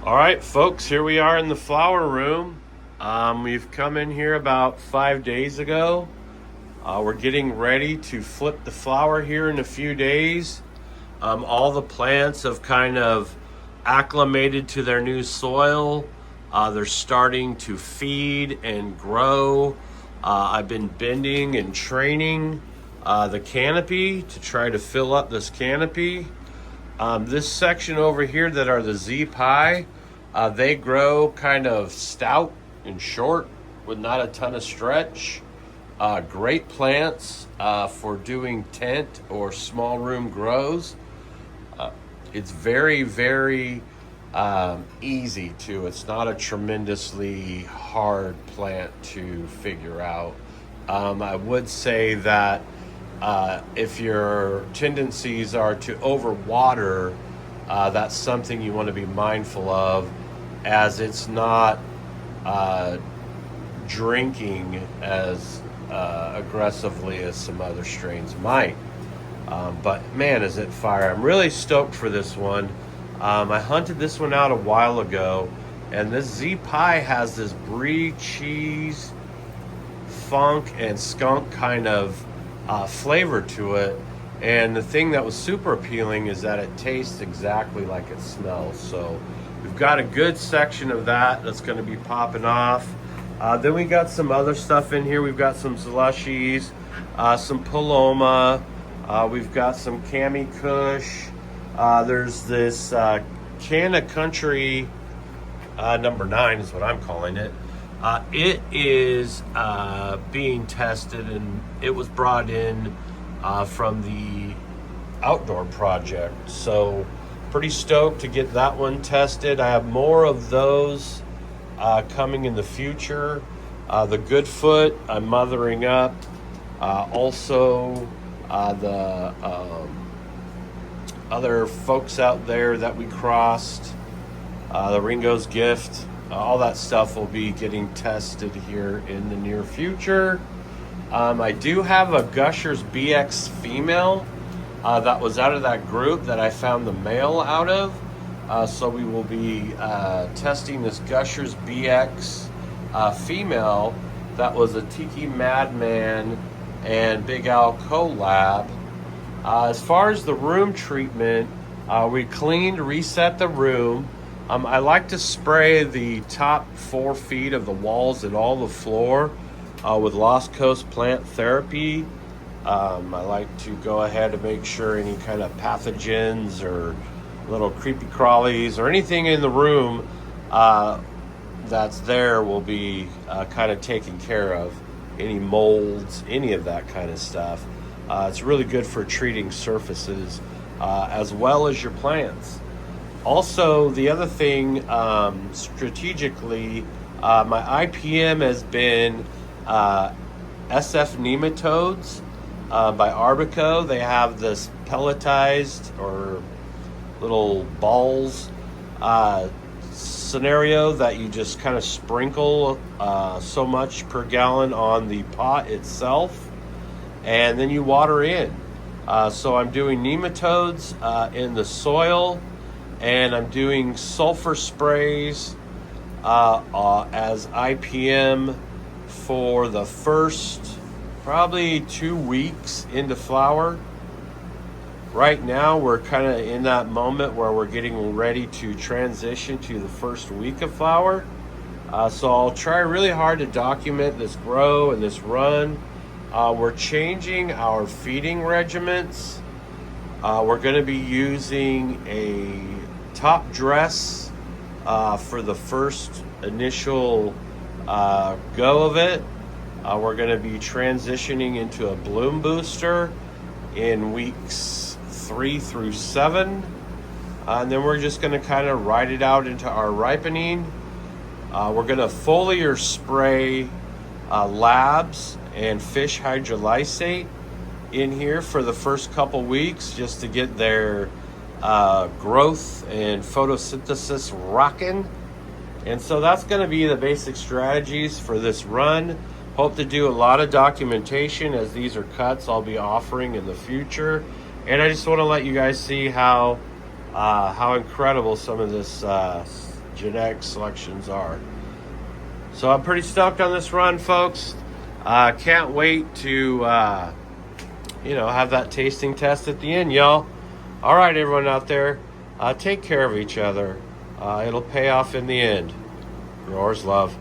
All right, folks, here we are in the flower room. We've come in here about 5 days ago. We're getting ready to flip the flower here in a few days. All the plants have kind of acclimated to their new soil. They're starting to feed and grow. I've been bending and training the canopy to try to fill up this canopy. This section over here that are the Z pie, they grow kind of stout and short with not a ton of stretch. Great plants for doing tent or small room grows. It's very, very easy to. It's not a tremendously hard plant to figure out. I would say that if your tendencies are to overwater, that's something you want to be mindful of, as it's not drinking as aggressively as some other strains might. But man, is it fire. I'm really stoked for this one. I hunted this one out a while ago, and this Z pie has this brie cheese, funk, and skunk kind of flavor to it. And the thing that was super appealing is that it tastes exactly like it smells. So we've got a good section of that that's going to be popping off. Then we got some other stuff in here. We've got some slushies, some Paloma. We've got some Cami Kush. There's this Canna Country number 9 is what I'm calling it. It is being tested, and it was brought in from the outdoor project. So pretty stoked to get that one tested. I have more of those coming in the future. The Goodfoot I'm mothering up. Also the other folks out there that we crossed, the Ringo's Gift, all that stuff will be getting tested here in the near future. I do have a Gushers BX female that was out of that group that I found the male out of. So we will be testing this Gushers BX female that was a Tiki Madman and Big Al collab. As far as the room treatment, we cleaned, reset the room. I like to spray the top 4 feet of the walls and all the floor with Lost Coast Plant Therapy. I like to go ahead and make sure any kind of pathogens or little creepy crawlies or anything in the room that's there will be kind of taken care of. Any molds, any of that kind of stuff. It's really good for treating surfaces as well as your plants. Also, the other thing, strategically, my IPM has been SF nematodes by Arbico. They have this pelletized or little balls scenario that you just kind of sprinkle so much per gallon on the pot itself, and then you water in. So I'm doing nematodes in the soil, and I'm doing sulfur sprays as IPM for the first probably 2 weeks into flower. Right now we're kind of in that moment where we're getting ready to transition to the first week of flower. So I'll try really hard to document this grow and this run. We're changing our feeding regiments. We're going to be using a top dress for the first initial go of it. We're going to be transitioning into a bloom booster in weeks 3 through 7. And then we're just going to kind of ride it out into our ripening. We're going to foliar spray labs and fish hydrolysate in here for the first couple weeks just to get their growth and photosynthesis rocking. And so that's going to be the basic strategies for this run. Hope to do a lot of documentation, as these are cuts I'll be offering in the future. And I just want to let you guys see how incredible some of this genetic selections are. So I'm pretty stoked on this run, folks. Can't wait to have that tasting test at the end, y'all. All right, everyone out there, take care of each other. It'll pay off in the end. Growers love.